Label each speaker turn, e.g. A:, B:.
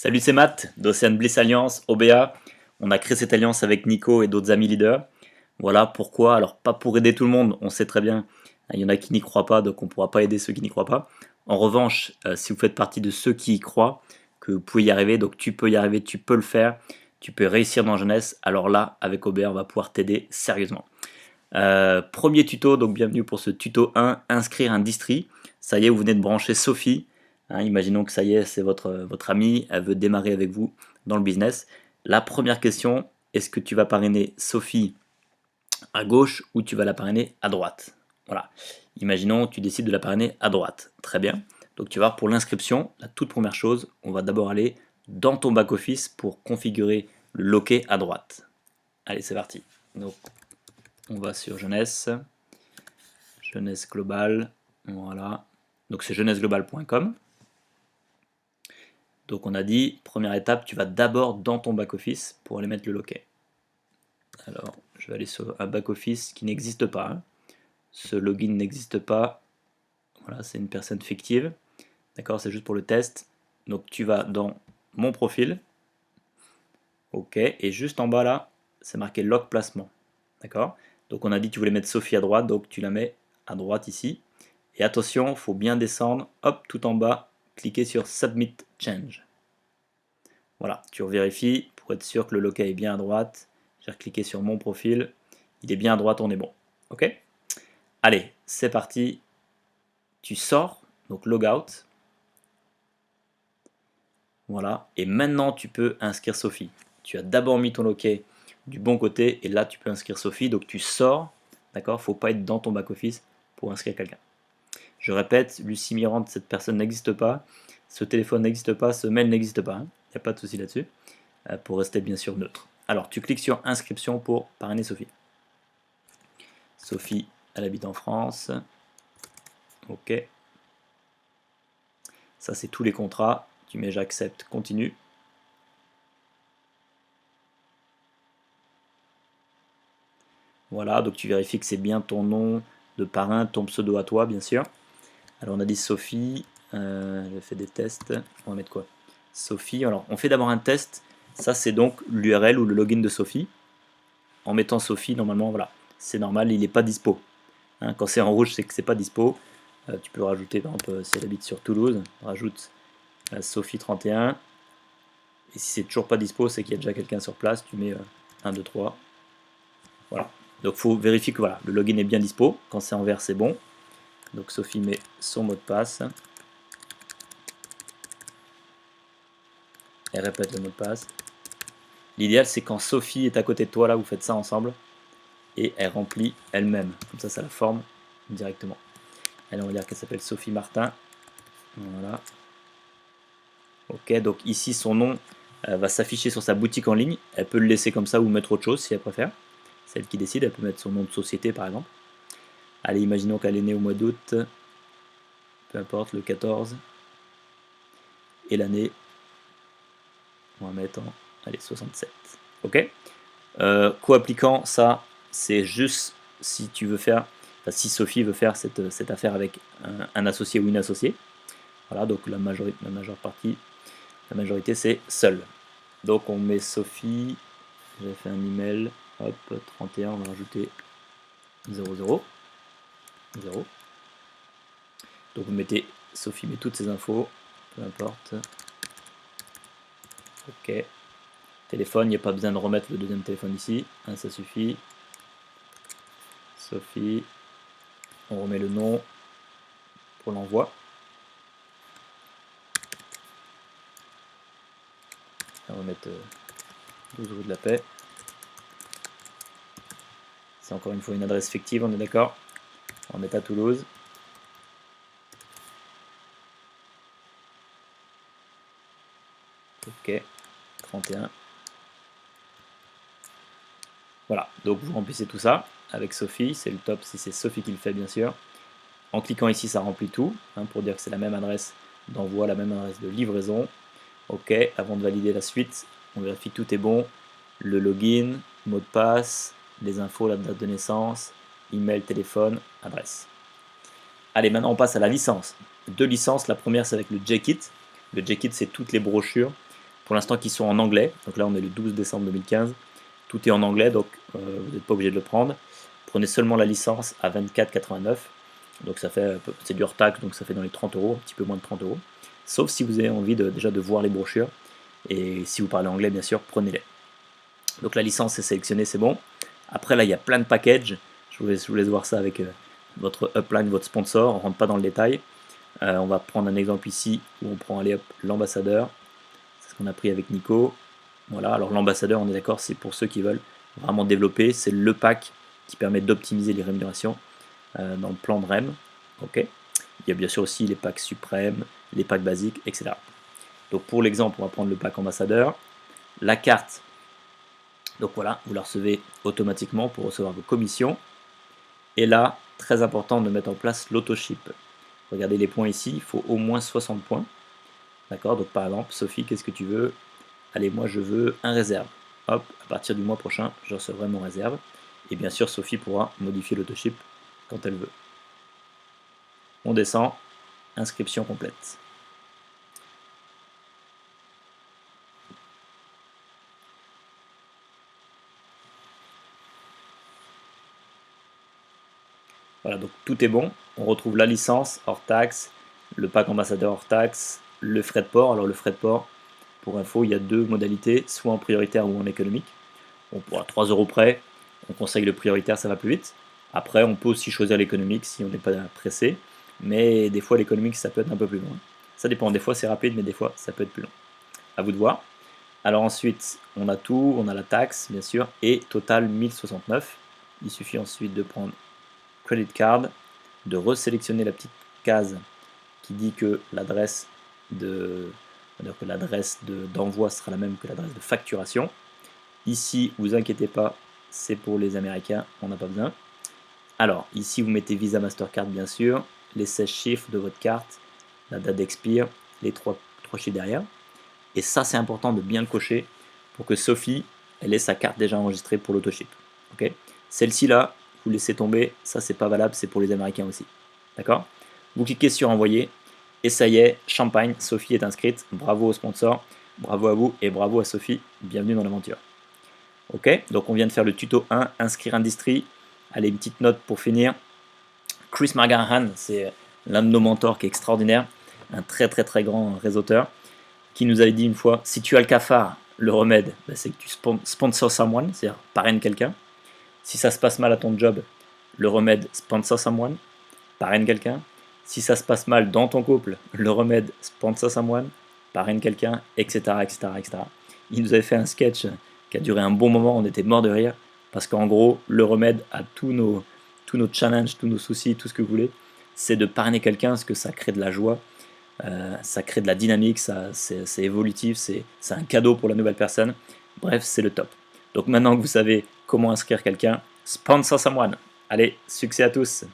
A: Salut, c'est Matt d'Ocean Bliss Alliance, OBA. On a créé cette alliance avec Nico et d'autres amis leaders. Voilà pourquoi. Alors, pas pour aider tout le monde, on sait très bien. Il y en a qui n'y croient pas, donc on ne pourra pas aider ceux qui n'y croient pas. En revanche, si vous faites partie de ceux qui y croient, que vous pouvez y arriver, donc tu peux y arriver, tu peux le faire, tu peux réussir dans la jeunesse, alors là, avec OBA, on va pouvoir t'aider sérieusement. Premier tuto, donc bienvenue pour ce tuto 1, inscrire un distri. Ça y est, vous venez de brancher Sophie. Imaginons que ça y est, c'est votre amie, elle veut démarrer avec vous dans le business. La première question, est-ce que tu vas parrainer Sophie à gauche ou tu vas la parrainer à droite? Voilà. Imaginons que tu décides de la parrainer à droite. Très bien. Donc tu vas voir pour l'inscription, la toute première chose, on va d'abord aller dans ton back-office pour configurer le loquet à droite. Allez, c'est parti. Donc, on va sur jeunesse, jeunesse globale, voilà. Donc c'est jeunesseglobale.com. Donc on a dit, première étape, tu vas d'abord dans ton back-office pour aller mettre le loquet. Alors, je vais aller sur un back-office qui n'existe pas. Hein. Ce login n'existe pas. Voilà, c'est une personne fictive. D'accord, c'est juste pour le test. Donc tu vas dans mon profil. OK, et juste en bas là, c'est marqué log placement. D'accord. Donc on a dit que tu voulais mettre Sophie à droite, donc tu la mets à droite ici. Et attention, il faut bien descendre, hop, tout en bas, cliquez sur Submit Change. Voilà, tu revérifies pour être sûr que le loquet est bien à droite. J'ai cliqué sur mon profil, il est bien à droite, on est bon. OK? Allez, c'est parti. Tu sors, donc logout. Voilà, et maintenant tu peux inscrire Sophie. Tu as d'abord mis ton loquet du bon côté et là tu peux inscrire Sophie, donc tu sors, d'accord? Faut pas être dans ton back-office pour inscrire quelqu'un. Je répète, Lucie Mirande, cette personne n'existe pas, ce téléphone n'existe pas, ce mail n'existe pas, il n'y a pas de souci là-dessus, pour rester bien sûr neutre. Alors tu cliques sur inscription pour parrainer Sophie. Sophie, elle habite en France, ok. Ça c'est tous les contrats, tu mets j'accepte, continue. Voilà, donc tu vérifies que c'est bien ton nom de parrain, ton pseudo à toi, bien sûr. Alors on a dit Sophie, j'ai fait des tests, on va mettre quoi? Sophie, alors on fait d'abord un test, ça c'est donc l'URL ou le login de Sophie. En mettant Sophie, normalement, voilà, c'est normal, il n'est pas dispo. Hein, quand c'est en rouge, c'est que c'est pas dispo. Tu peux rajouter, par exemple, si elle habite sur Toulouse, rajoute Sophie 31. Et si c'est toujours pas dispo, c'est qu'il y a déjà quelqu'un sur place, tu mets 1, 2, 3. Voilà. Donc il faut vérifier que voilà, le login est bien dispo. Quand c'est en vert, c'est bon. Donc Sophie met son mot de passe. Elle répète le mot de passe. L'idéal, c'est quand Sophie est à côté de toi, là, vous faites ça ensemble. Et elle remplit elle-même. Comme ça la forme directement. Allez, on va dire qu'elle s'appelle Sophie Martin. Voilà. Ok, donc ici, son nom va s'afficher sur sa boutique en ligne. Elle peut le laisser comme ça ou mettre autre chose si elle préfère. C'est elle qui décide. Elle peut mettre son nom de société, par exemple. Allez, imaginons qu'elle est née au mois d'août. Peu importe, le 14. Et l'année, on va mettre en allez, 67. Ok. Co-appliquant, ça, c'est juste si tu veux faire, enfin, si Sophie veut faire cette affaire avec un associé ou une associée. Voilà, donc la majorité c'est seul. Donc on met Sophie, j'ai fait un email, hop, 31, on va rajouter 00, 0. Donc vous mettez, Sophie met toutes ses infos, peu importe. Ok. Téléphone, il n'y a pas besoin de remettre le deuxième téléphone ici, ça suffit. Sophie, on remet le nom pour l'envoi. On va mettre 12 rue de la Paix. C'est encore une fois une adresse fictive, on est d'accord? On va mettre à Toulouse. Ok, 31. Voilà, donc vous remplissez tout ça avec Sophie, c'est le top si c'est Sophie qui le fait bien sûr. En cliquant ici, ça remplit tout, hein, pour dire que c'est la même adresse d'envoi, la même adresse de livraison. Ok, avant de valider la suite, on vérifie que tout est bon. Le login, mot de passe, les infos, la date de naissance, email, téléphone, adresse. Allez, maintenant on passe à la licence. Deux licences, la première c'est avec le JKit. Le JKit c'est toutes les brochures pour l'instant qui sont en anglais. Donc là, on est le 12 décembre 2015. Tout est en anglais, donc vous n'êtes pas obligé de le prendre. Prenez seulement la licence à 24,89. Donc ça fait, c'est du hors taxe, donc ça fait dans les 30 euros, un petit peu moins de 30 euros. Sauf si vous avez envie déjà de voir les brochures. Et si vous parlez anglais, bien sûr, prenez-les. Donc la licence est sélectionnée, c'est bon. Après là, il y a plein de packages. Je vous laisse voir ça avec votre upline, votre sponsor. On ne rentre pas dans le détail. On va prendre un exemple ici où on prend l'ambassadeur. C'est ce qu'on a pris avec Nico. Voilà, alors l'ambassadeur, on est d'accord, c'est pour ceux qui veulent vraiment développer. C'est le pack qui permet d'optimiser les rémunérations dans le plan de REM. Ok. Il y a bien sûr aussi les packs suprêmes, les packs basiques, etc. Donc pour l'exemple, on va prendre le pack ambassadeur. La carte, donc voilà, vous la recevez automatiquement pour recevoir vos commissions. Et là, très important de mettre en place l'auto-ship. Regardez les points ici, il faut au moins 60 points. D'accord, donc par exemple, Sophie, qu'est-ce que tu veux? Allez, moi je veux un réserve. Hop, à partir du mois prochain, je recevrai mon réserve. Et bien sûr, Sophie pourra modifier l'auto-ship quand elle veut. On descend, inscription complète. Voilà, donc tout est bon. On retrouve la licence hors taxe, le pack ambassadeur hors taxe, le frais de port. Alors le frais de port, pour info, il y a deux modalités, soit en prioritaire ou en économique. On pourra 3 euros près, on conseille le prioritaire, ça va plus vite. Après, on peut aussi choisir l'économique si on n'est pas pressé, mais des fois l'économique ça peut être un peu plus long. Ça dépend, des fois c'est rapide, mais des fois ça peut être plus long. À vous de voir. Alors ensuite, on a tout, on a la taxe bien sûr, et total 1069. Il suffit ensuite de prendre credit card, de resélectionner la petite case qui dit que l'adresse d'envoi sera la même que l'adresse de facturation. Ici, vous inquiétez pas, c'est pour les Américains, on n'a pas besoin. Alors, ici, vous mettez Visa Mastercard, bien sûr, les 16 chiffres de votre carte, la date d'expire, les 3 chiffres derrière. Et ça, c'est important de bien le cocher pour que Sophie, elle ait sa carte déjà enregistrée pour l'autoship. Okay, celle-ci là, vous laissez tomber, ça c'est pas valable, c'est pour les Américains aussi. D'accord? Vous cliquez sur envoyer, et ça y est, champagne, Sophie est inscrite. Bravo au sponsor, bravo à vous et bravo à Sophie, bienvenue dans l'aventure. Ok, donc on vient de faire le tuto 1, inscrire industrie. Allez, une petite note pour finir. Chris McGrahan, c'est l'un de nos mentors qui est extraordinaire, un très très très grand réseauteur, qui nous avait dit une fois, si tu as le cafard, le remède, ben, c'est que tu sponsor someone, c'est-à-dire parraine quelqu'un. Si ça se passe mal à ton job, le remède, sponsor someone, parraine quelqu'un. Si ça se passe mal dans ton couple, le remède, sponsor someone, parraine quelqu'un, etc., etc., etc. Il nous avait fait un sketch qui a duré un bon moment, on était mort de rire, parce qu'en gros, le remède à tous nos challenges, tous nos soucis, tout ce que vous voulez, c'est de parrainer quelqu'un, parce que ça crée de la joie, ça crée de la dynamique, c'est évolutif, c'est un cadeau pour la nouvelle personne. Bref, c'est le top. Donc maintenant que vous savez comment inscrire quelqu'un, sponsor someone. Allez, succès à tous!